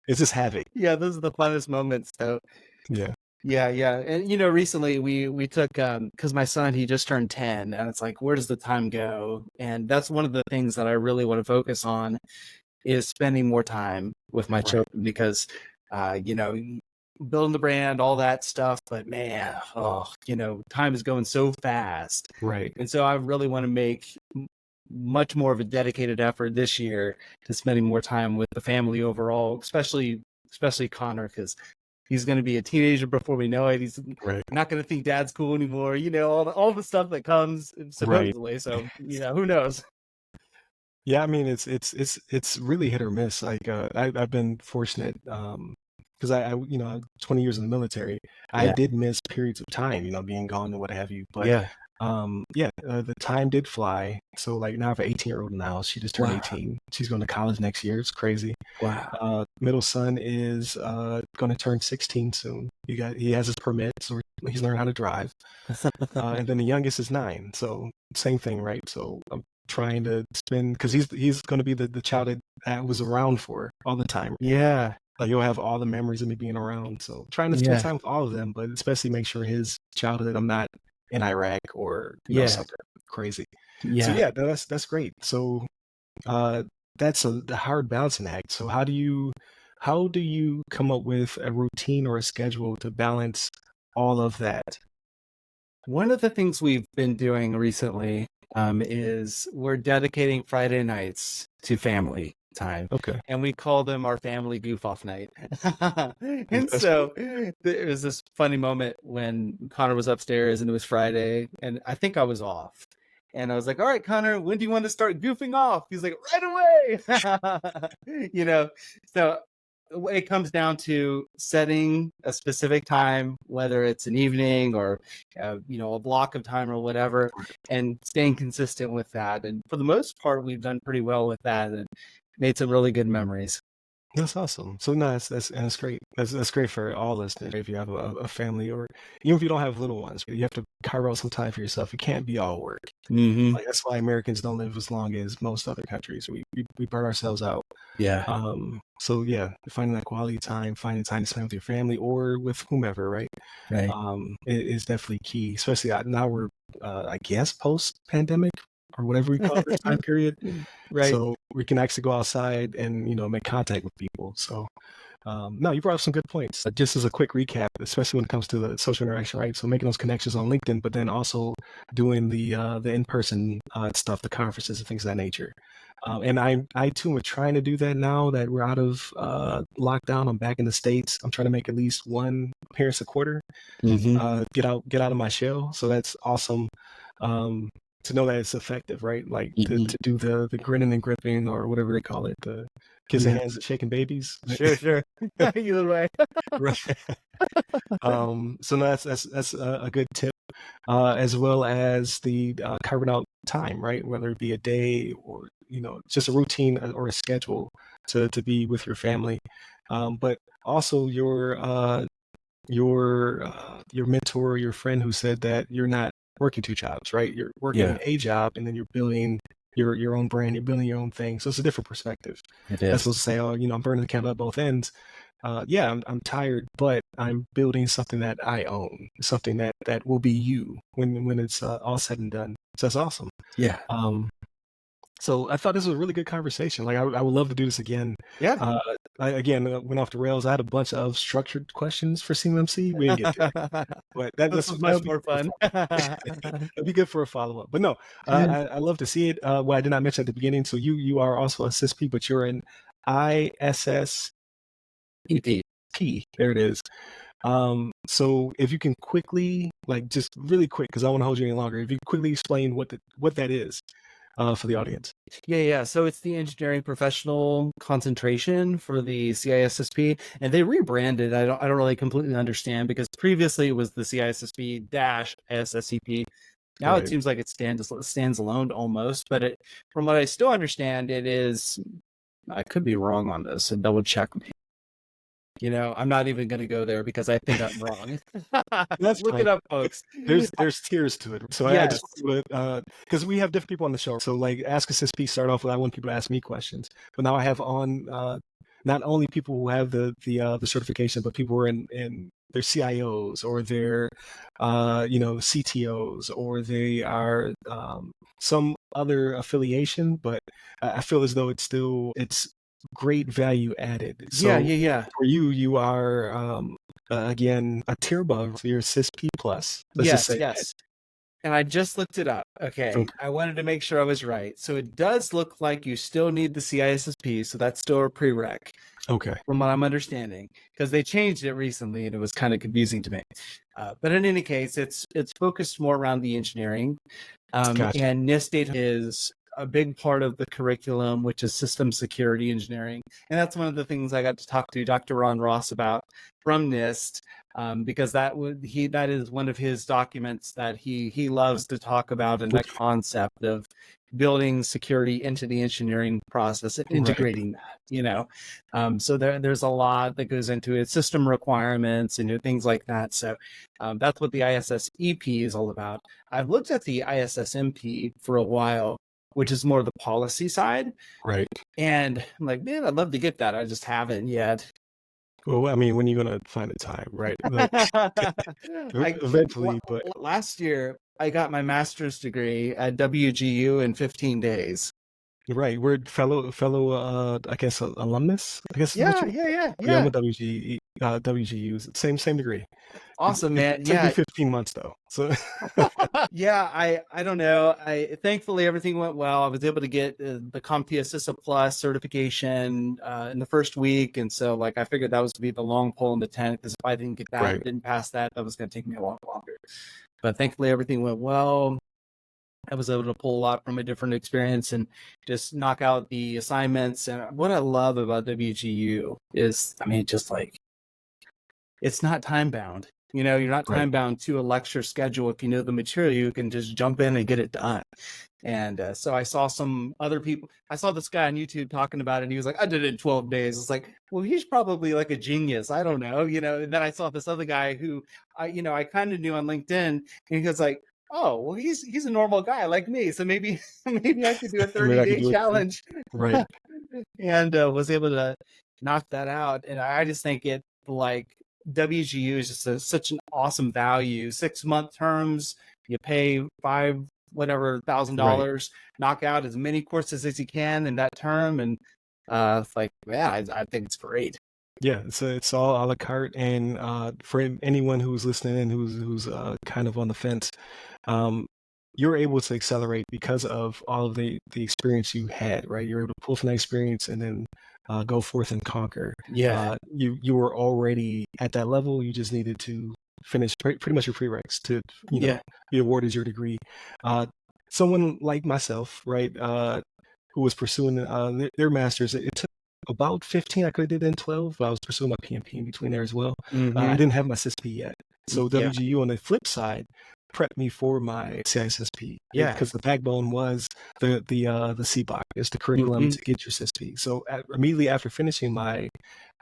It's just havoc. Yeah, those are the funnest moments. So Yeah. yeah. And recently we took because my son, he just turned 10, and it's like, where does the time go? And that's one of the things that I really want to focus on is spending more time with my children, because building the brand, all that stuff, but man, time is going so fast. Right. And so I really want to make much more of a dedicated effort this year to spending more time with the family overall, especially Connor, because he's going to be a teenager before we know it. He's not going to think dad's cool anymore. All the stuff that comes supposedly. Right. So who knows? Yeah, I mean it's really hit or miss. Like I've been fortunate because I 20 years in the military. I did miss periods of time, being gone and what have you. But the time did fly. So like now I have an 18-year-old now. She just turned 18. She's going to college next year. It's crazy. Wow. Middle son is going to turn 16 soon. He has his permit, so he's learning how to drive. And then the youngest is 9. So same thing, right? So I'm trying to spend, because he's going to be the child that I was around for all the time. Yeah. Like you'll have all the memories of me being around. So trying to spend time with all of them, but especially make sure his childhood, I'm not in Iraq or something crazy. Yeah. So yeah, that's great. So that's the hard balancing act. So how do you come up with a routine or a schedule to balance all of that? One of the things we've been doing recently is we're dedicating Friday nights to family time. Okay. And we call them our family goof off night. And so there was this funny moment when Connor was upstairs and it was Friday and I think I was off. And I was like, all right, Connor, when do you want to start goofing off? He's like, right away. So it comes down to setting a specific time, whether it's an evening or a block of time or whatever, and staying consistent with that. And for the most part, we've done pretty well with that and made some really good memories. That's awesome. So no, that's great. That's great for all listeners. If you have a family, or even if you don't have little ones, you have to carve out some time for yourself. You can't be all work. Like that's why Americans don't live as long as most other countries. We burn ourselves out. Yeah. So yeah, finding that quality time, finding time to spend with your family or with whomever, right? Right. Is definitely key. Especially now we're, I guess, post pandemic or whatever we call this time period. Right. So we can actually go outside and make contact with people. So no, you brought up some good points. Just as a quick recap, especially when it comes to the social interaction, right? So making those connections on LinkedIn, but then also doing the in-person stuff, the conferences and things of that nature. And I too am trying to do that now that we're out of lockdown. I'm back in the States. I'm trying to make at least one appearance a quarter. Get out of my shell. So that's awesome. To know that it's effective, right? Like to do the grinning and gripping or whatever they call it, the kissing hands and shaking babies. Sure. Either way. Right. So no, that's a good tip, as well as the carving out time, right? Whether it be a day or just a routine or a schedule to be with your family, but also your mentor, your friend who said that you're not working two jobs, right? You're working a job and then you're building your own brand, you're building your own thing. So it's a different perspective. It That's is. supposed to say, oh, I'm burning the candle at both ends. Yeah, I'm tired, but I'm building something that I own, something that will be you when it's all said and done. So that's awesome. Yeah. So I thought this was a really good conversation. Like I would love to do this again. Yeah. I again went off the rails. I had a bunch of structured questions for CMMC. We didn't get there, but This was much more fun. It'd be good for a follow up. But no, I love to see it. Well, I did not mention at the beginning. So you are also a CISSP, but you're an ISSEP. There it is. So if you can quickly, like just really quick, because I don't want to hold you any longer. If you quickly explain what that is for the audience. Yeah. So it's the engineering professional concentration for the CISSP, and they rebranded. I don't really completely understand because previously it was the CISSP-ISSEP. Now it seems like it stands alone almost, but from what I still understand, it is. I could be wrong on this, and double check me. I'm not even going to go there because I think I'm wrong. Let's look it up, folks. There's tiers to it. So yes. I just because we have different people on the show. So like Ask a CISSP start off with I want people to ask me questions, but now I have on not only people who have the certification, but people who are in their CIOs or their CTOs or they are some other affiliation, but I feel as though it's great value added. So yeah. For you are again a tier above. So you're CISSP plus. Yes. And I just looked it up. Okay. I wanted to make sure I was right. So it does look like you still need the CISSP, so that's still a prereq. Okay. From what I'm understanding, because they changed it recently and it was kind of confusing to me. But in any case, it's focused more around the engineering. Gotcha. And NIST data is a big part of the curriculum, which is system security engineering. And that's one of the things I got to talk to Dr. Ron Ross about from NIST, because that is one of his documents that he loves to talk about, and that concept of building security into the engineering process and integrating that, so there's a lot that goes into it, system requirements and things like that. So that's what the ISSEP is all about. I've looked at the ISSMP for a while, which is more the policy side. Right. And I'm like, man, I'd love to get that. I just haven't yet. Well, I mean, when are you going to find the time, right? Like, eventually, but last year I got my master's degree at WGU in 15 days. Right. We're fellow I guess alumnus. I guess Yeah. I'm a WGU. Same degree. Awesome, man. It took me 15 months though. So yeah, I don't know. Thankfully everything went well. I was able to get the CompTIA CISSP Plus certification in the first week, and so like I figured that was to be the long pole in the tent, because if I didn't get that, didn't pass that was going to take me a lot longer. But thankfully everything went well. I was able to pull a lot from a different experience and just knock out the assignments. And what I love about WGU is, I mean, just like, it's not time bound. You're not time bound to a lecture schedule. If you know the material, you can just jump in and get it done. And so I saw some other people. I saw this guy on YouTube talking about it, and he was like, I did it in 12 days. It's like, well, he's probably like a genius. I don't know. And then I saw this other guy who, I kind of knew on LinkedIn, and he was like, oh, well, he's a normal guy like me, so maybe I could do a 30-day challenge. Right. And was able to knock that out. And I just think it, like, WGU is just such an awesome value. 6-month terms, you pay $5,000, knock out as many courses as you can in that term, and it's like, yeah, I think it's great. Yeah, it's all a la carte, and for anyone who's listening and who's kind of on the fence, you're able to accelerate because of all of the experience you had, right? You're able to pull from that experience and then go forth and conquer. Yeah, you were already at that level. You just needed to finish pretty much your prereqs to be awarded your degree. Someone like myself, right, who was pursuing their master's, it took about 15. I could have did it in 12, but I was pursuing my PMP in between there as well. I Mm-hmm. didn't have my CISSP yet. So Yeah. WGU on the flip side prepped me for my CISSP. Yeah. Because the backbone was the CBOC. It's the curriculum to get your CISSP. So immediately after finishing my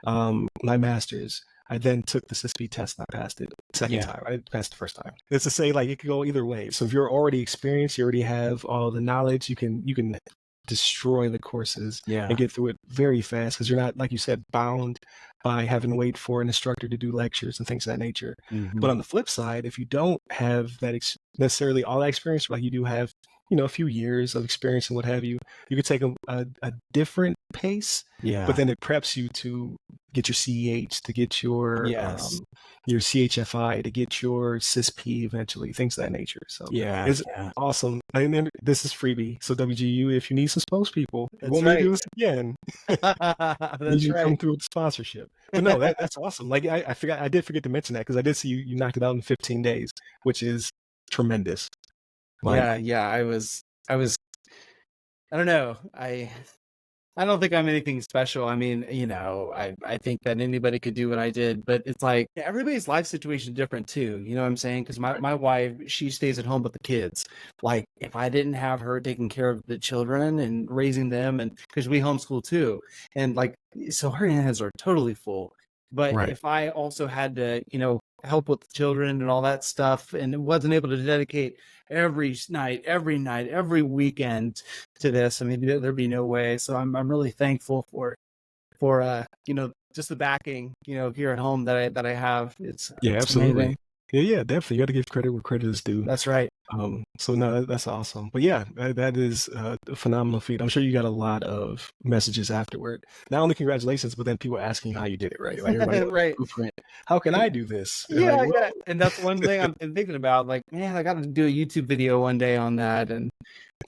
my master's, I then took the CISSP test and I passed it second time. I didn't pass the first time. It's to say, like, it could go either way. So if you're already experienced, you already have all the knowledge, you can destroy the courses and get through it very fast, because you're not, like you said, bound by having to wait for an instructor to do lectures and things of that nature. But on the flip side, if you don't have that necessarily all that experience, like you do have, a few years of experience and what have you, you could take a different pace, but then it preps you to get your CEH, to get your CHFI, to get your CISSP eventually, things of that nature. So it's awesome. And then this is freebie. So WGU, if you need some spokespeople, you want me to do this again, need you to come through with the sponsorship. But no, that's awesome. Like I did forget to mention that, because I did see you knocked it out in 15 days, which is tremendous. Like, I was I don't know. I don't think I'm anything special. I mean, I think that anybody could do what I did, but it's like everybody's life situation is different too. You know what I'm saying? Because my wife, she stays at home with the kids. Like, if I didn't have her taking care of the children and raising them, and because we homeschool too, and like, so her hands are totally full. But if I also had to, help with the children and all that stuff, and wasn't able to dedicate every night, every weekend to this, I mean, there'd be no way. So I'm really thankful for just the backing, here at home that I have. It's absolutely amazing. Yeah, definitely. You got to give credit where credit is due. That's right. So no, that's awesome. But yeah, that is a phenomenal feat. I'm sure you got a lot of messages afterward. Not only congratulations, but then people asking you how you did it, right? Like, everybody right. Blueprint. How can I do this? Yeah. And that's one thing I'm thinking about. Like, man, I got to do a YouTube video one day on that, and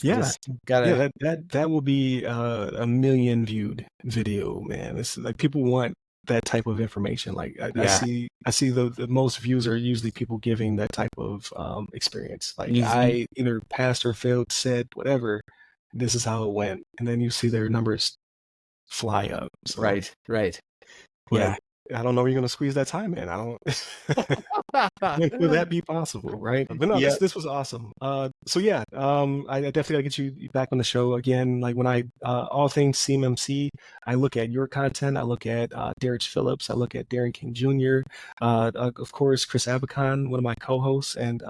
that will be a million viewed video, man. It's like people want that type of information. Like I see the most views are usually people giving that type of experience. Like, I either passed or failed, said whatever, this is how it went, and then you see their numbers fly up. So, right. But I don't know where you're going to squeeze that time in. I don't. Will that be possible, right? But no, this was awesome. So yeah, I definitely gotta get you back on the show again. Like, when I all things CMMC, I look at your content. I look at Derek Phillips. I look at Darren King Jr. Of course, Chris Abacon, one of my co-hosts, and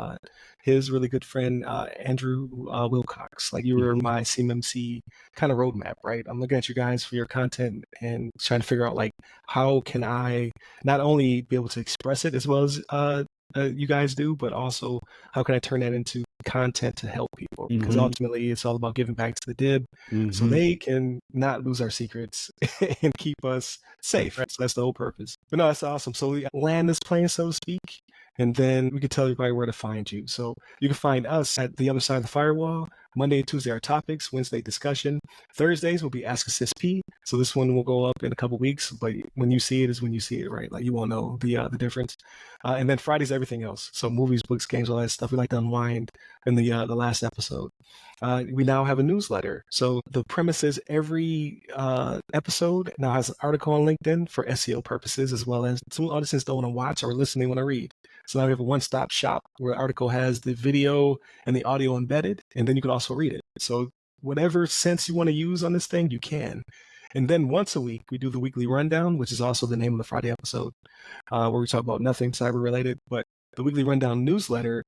his really good friend Andrew Wilcox. Like, you were my CMMC kind of roadmap, right? I'm looking at you guys for your content and trying to figure out, like, how can I not only be able to express it as well as you guys do, but also how can I turn that into content to help people? Because ultimately it's all about giving back to the DIB, so they can not lose our secrets and keep us safe. Right. So that's the whole purpose. But no, that's awesome. So we land this plane, so to speak, and then we can tell everybody where to find you. So you can find us at The Other Side of the Firewall. Monday and Tuesday are topics. Wednesday, discussion. Thursdays will be Ask a CISSP. So this one will go up in a couple weeks, but when you see it is when you see it, right? Like, you won't know the difference. And then Fridays, everything else. So movies, books, games, all that stuff. We like to unwind in the last episode. We now have a newsletter. So the premise is every episode now has an article on LinkedIn for SEO purposes, as well as some audiences don't want to watch or listen, they want to read. So now we have a one-stop shop where the article has the video and the audio embedded, and then you can also read it. So whatever sense you want to use on this thing, you can. And then once a week, we do the weekly rundown, which is also the name of the Friday episode, where we talk about nothing cyber related. But the weekly rundown newsletter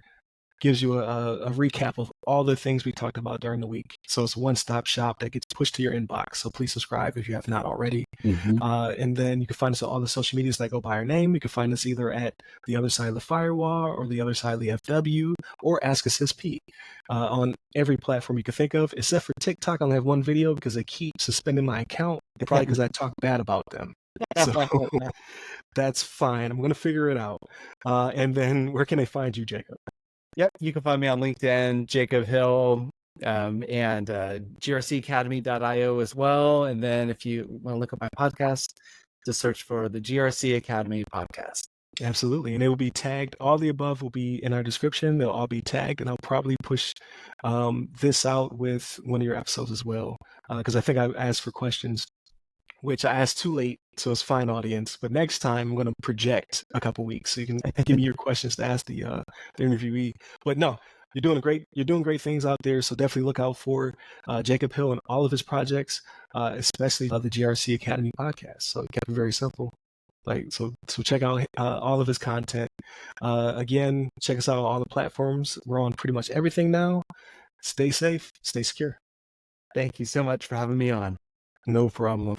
gives you a recap of all the things we talked about during the week. So it's a one-stop shop that gets pushed to your inbox. So please subscribe if you have not already. And then you can find us on all the social medias that go by our name. You can find us either at The Other Side of the Firewall, or The Other Side of the FW, or Ask a CISSP, on every platform you can think of, except for TikTok. I only have one video because they keep suspending my account, probably because I talk bad about them. So that's fine. I'm going to figure it out. And then where can they find you, Jacob? Yep, you can find me on LinkedIn, Jacob Hill, and grcacademy.io as well. And then if you want to look up my podcast, just search for the GRC Academy podcast. Absolutely. And it will be tagged. All the above will be in our description. They'll all be tagged, and I'll probably push this out with one of your episodes as well, because I think I asked for questions which I asked too late, so it's fine, audience. But next time I'm going to project a couple weeks, so you can give me your questions to ask the interviewee. But no, you're doing great. You're doing great things out there. So definitely look out for Jacob Hill and all of his projects, especially the GRC Academy podcast. So it kept it very simple. So check out all of his content. Again, check us out on all the platforms. We're on pretty much everything now. Stay safe, stay secure. Thank you so much for having me on. No problem.